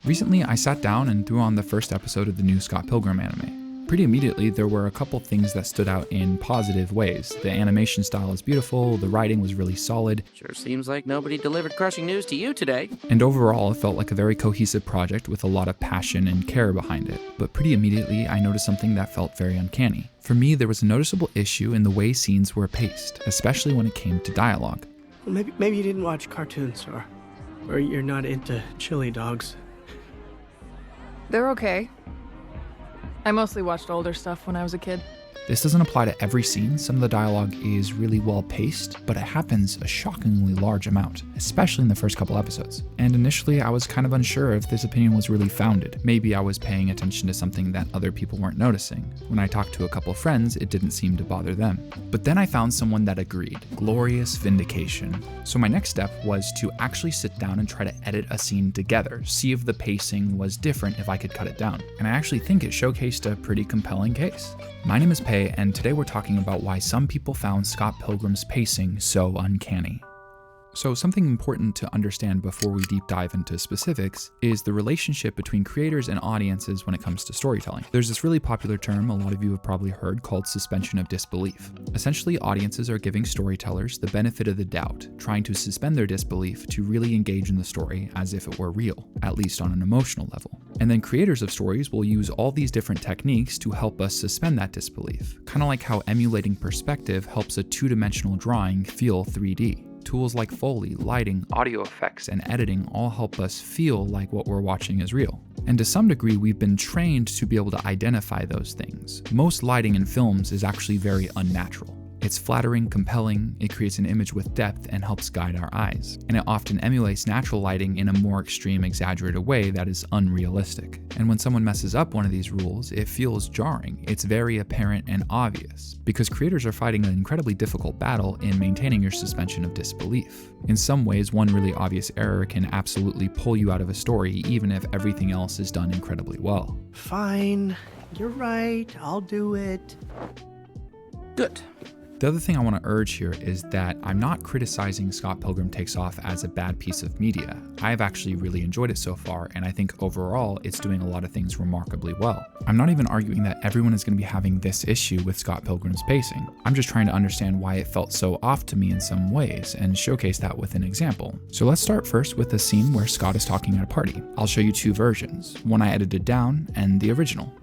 Recently, I sat down and threw on the first episode of the new Scott Pilgrim anime. Pretty immediately, there were a couple things that stood out in positive ways. The animation style is beautiful, the writing was really solid. Sure seems like nobody delivered crushing news to you today. And overall, it felt like a very cohesive project with a lot of passion and care behind it. But pretty immediately, I noticed something that felt very uncanny. For me, there was a noticeable issue in the way scenes were paced, especially when it came to dialogue. Well, maybe you didn't watch cartoons, or you're not into chili dogs. They're okay. I mostly watched older stuff when I was a kid. This doesn't apply to every scene. Some of the dialogue is really well paced, but it happens a shockingly large amount, especially in the first couple episodes. And initially, I was kind of unsure if this opinion was really founded. Maybe I was paying attention to something that other people weren't noticing. When I talked to a couple of friends, it didn't seem to bother them. But then I found someone that agreed. Glorious vindication. So my next step was to actually sit down and try to edit a scene together, see if the pacing was different if I could cut it down. And I actually think it showcased a pretty compelling case. My name is Pei, and today we're talking about why some people found Scott Pilgrim's pacing so uncanny. So something important to understand before we deep dive into specifics is the relationship between creators and audiences when it comes to storytelling. There's this really popular term a lot of you have probably heard called suspension of disbelief. Essentially, audiences are giving storytellers the benefit of the doubt, trying to suspend their disbelief to really engage in the story as if it were real, at least on an emotional level. And then creators of stories will use all these different techniques to help us suspend that disbelief, kind of like how emulating perspective helps a two-dimensional drawing feel 3D. Tools like Foley, lighting, audio effects, and editing all help us feel like what we're watching is real. And to some degree, we've been trained to be able to identify those things. Most lighting in films is actually very unnatural. It's flattering, compelling, it creates an image with depth and helps guide our eyes. And it often emulates natural lighting in a more extreme, exaggerated way that is unrealistic. And when someone messes up one of these rules, it feels jarring. It's very apparent and obvious, because creators are fighting an incredibly difficult battle in maintaining your suspension of disbelief. In some ways, one really obvious error can absolutely pull you out of a story, even if everything else is done incredibly well. Fine, you're right, I'll do it. Good. The other thing I want to urge here is that I'm not criticizing Scott Pilgrim Takes Off as a bad piece of media. I've actually really enjoyed it so far, and I think overall it's doing a lot of things remarkably well. I'm not even arguing that everyone is going to be having this issue with Scott Pilgrim's pacing. I'm just trying to understand why it felt so off to me in some ways and showcase that with an example. So let's start first with a scene where Scott is talking at a party. I'll show you two versions, one I edited down and the original.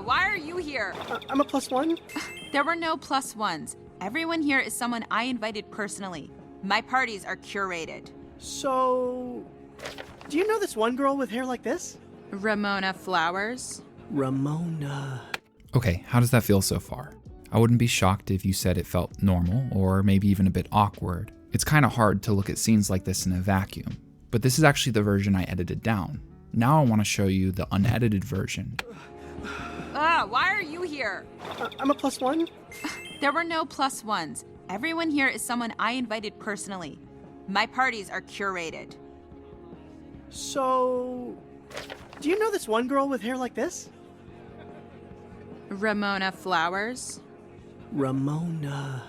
Why are you here? I'm a +1. There were no +1s. Everyone here is someone I invited personally. My parties are curated. So, do you know this one girl with hair like this? Ramona Flowers? Ramona. Okay, how does that feel so far? I wouldn't be shocked if you said it felt normal or maybe even a bit awkward. It's kind of hard to look at scenes like this in a vacuum, but this is actually the version I edited down. Now I want to show you the unedited version. Why are you here? I'm a +1. There were no +1s. Everyone here is someone I invited personally. My parties are curated. So, do you know this one girl with hair like this? Ramona Flowers? Ramona.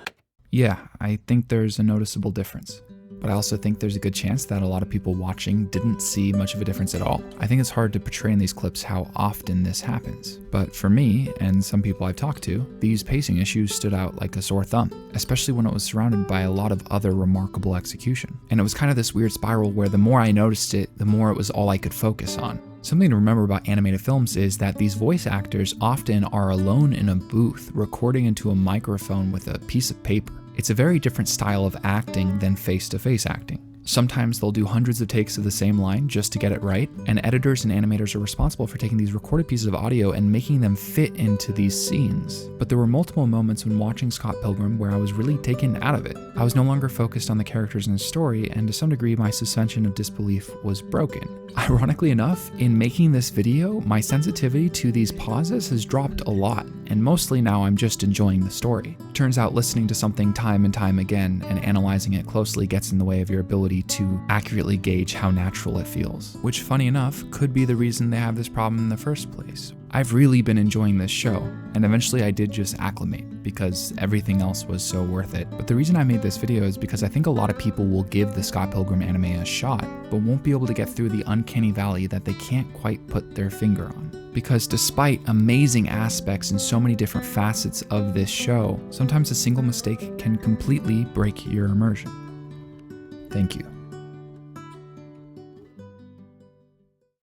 Yeah, I think there's a noticeable difference. But I also think there's a good chance that a lot of people watching didn't see much of a difference at all. I think it's hard to portray in these clips how often this happens. But for me, and some people I've talked to, these pacing issues stood out like a sore thumb, especially when it was surrounded by a lot of other remarkable execution. And it was kind of this weird spiral where the more I noticed it, the more it was all I could focus on. Something to remember about animated films is that these voice actors often are alone in a booth, recording into a microphone with a piece of paper. It's a very different style of acting than face-to-face acting. Sometimes they'll do hundreds of takes of the same line just to get it right, and editors and animators are responsible for taking these recorded pieces of audio and making them fit into these scenes. But there were multiple moments when watching Scott Pilgrim where I was really taken out of it. I was no longer focused on the characters in the story, and to some degree my suspension of disbelief was broken. Ironically enough, in making this video, my sensitivity to these pauses has dropped a lot, and mostly now I'm just enjoying the story. Turns out listening to something time and time again and analyzing it closely gets in the way of your ability to accurately gauge how natural it feels, which funny enough could be the reason they have this problem in the first place. I've really been enjoying this show, and eventually I did just acclimate because everything else was so worth it. But the reason I made this video is because I think a lot of people will give the Scott Pilgrim anime a shot, but won't be able to get through the uncanny valley that they can't quite put their finger on. Because despite amazing aspects and so many different facets of this show, sometimes a single mistake can completely break your immersion. Thank you.